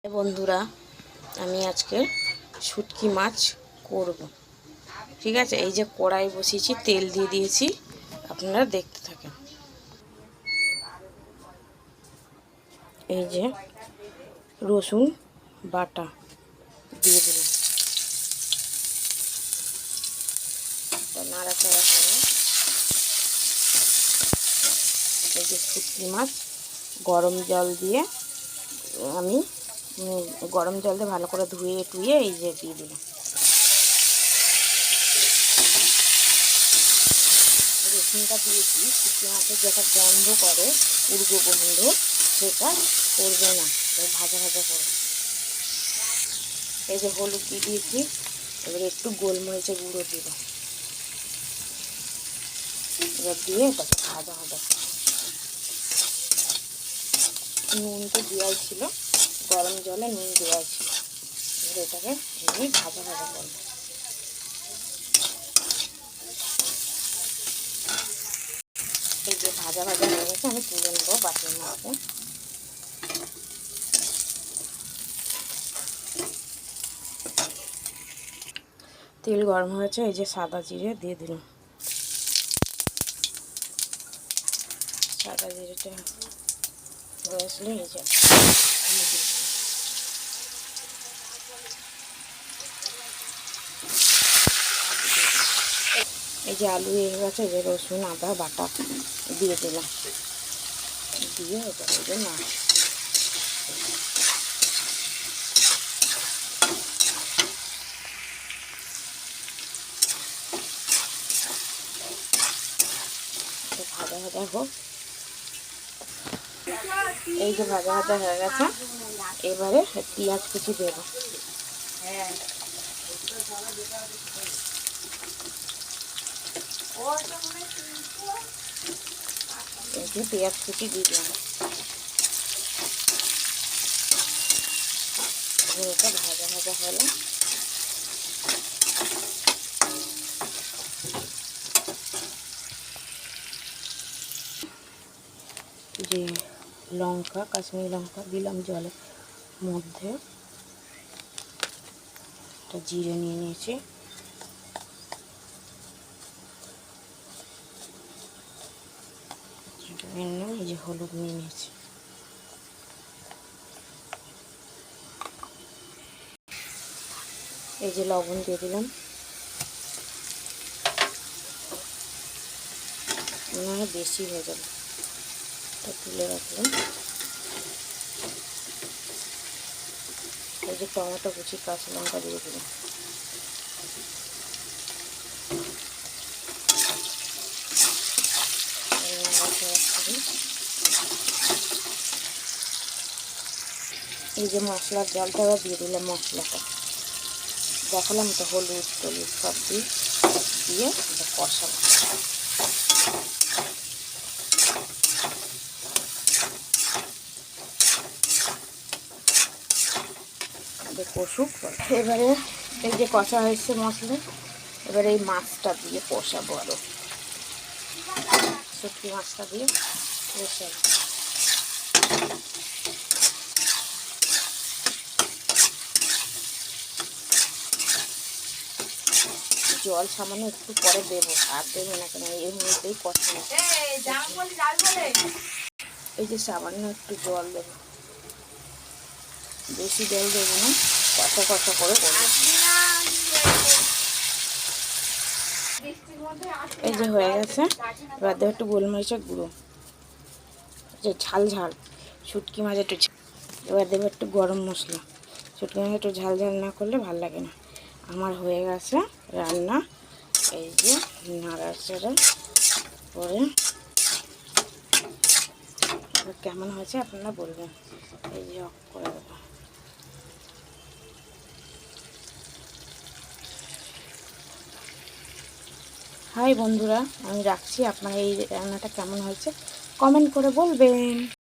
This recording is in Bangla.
বন্ধুরা, আমি আজকে শুটকি মাছ করব। ঠিক আছে, এই যে কড়াই বসিয়েছি, তেল দিয়ে দিয়েছি, আপনারা দেখতে থাকেন। এই যে রসুন বাটা দিয়ে দিলাম, নাড়াচাড়া করে এই যে শুটকি মাছ গরম জল দিয়ে আমি গরম জল দিয়ে ভালো করে ধুয়ে টুয়ে এই যে দিয়ে দিলাম। রসুনটা দিয়েছি, শুটকি মাছের যেটা গন্ধ করে, উর্গ গন্ধ, সেটা করবে না, ভাজা ভাজা করবে। এই যে হলুদ দিয়ে দিয়েছি, এবার একটু গোলমরিচের গুঁড়ো দিব, এবার দিয়ে এটাকে ভাজা ভাজা করব। নুন তো দেওয়াই ছিল, গরম জলে নুন দেওয়াই ছিল, এবার এটাকে এমনি ভাজা ভাজা করবো। এই যে ভাজা ভাজা হয়ে গেছে, আমি তুলে নেবো বাটির মধ্যে। তেল গরম হয়েছে, এই যে সাদা জিরে দিয়ে দিলাম। সাদা জিরেটা হয়ে আসলে এই যে এই যে আলু হয়ে গেছে, এই যে রসুন আদা বাটা দিয়ে দিলাম, দিয়ে এটা দিয়ে না ভাজা ভাজা হোক। এই যে ভাজা ভাজা হয়ে গেছে, এবারে পেঁয়াজ কুচি দেব। এই যে পেঁয়াজ কুচি দিয়ে দিলাম, এটা ভাজা ভাজা হলো। যে লঙ্কা, কাশ্মীরি লঙ্কা দিলাম জলের মধ্যে, একটা জিরে নিয়ে নিয়েছি, এই যে হলুদ নিয়ে নিয়েছি, এই যে লবণ দিয়ে দিলাম, মনে হয় বেশি হয়ে যাবে, এটা তুলে রাখলাম। এই যে টমেটো কুচি, কাঁচা লঙ্কা দিয়ে দিলাম, এই যে মশলার জলটা দিয়ে দিলাম, মশলাটা দেখালাম তো, হলুদ টলুদ সব দিয়ে এটা কষাবো। কষুক, এবারে এই যে কষা হয়েছে মশলা, এবারে এই মাছটা দিয়ে কষাবো, আরও শুটকি মাছটা দিয়ে কষাবো। জল সামান্য একটু পরে দেবো, আর দেবো না কেন, এর মধ্যেই কষা। এই যে সামান্য একটু জল দেবো, বেশি জল দেবো না, কষা কষা করে করবো। এই যে হয়ে গেছে, এবার দেবো একটু গোলমরিচের গুঁড়ো, যে ঝাল ঝাল শুটকি মাছ একটু। এবার দেবো একটু গরম মশলা, শুটকি মাছ একটু ঝাল ঝাল না করলে ভাল লাগে না। আমার হয়ে গেছে রান্না, এই যে নাড়াচাড়া করে কেমন হয়েছে আপনারা বলবেন। এই যে অফ করে দেবো। হাই বন্ধুরা, আমি রাখছি, আপনারা এই রান্নাটা কেমন হয়েছে কমেন্ট করে বলবেন।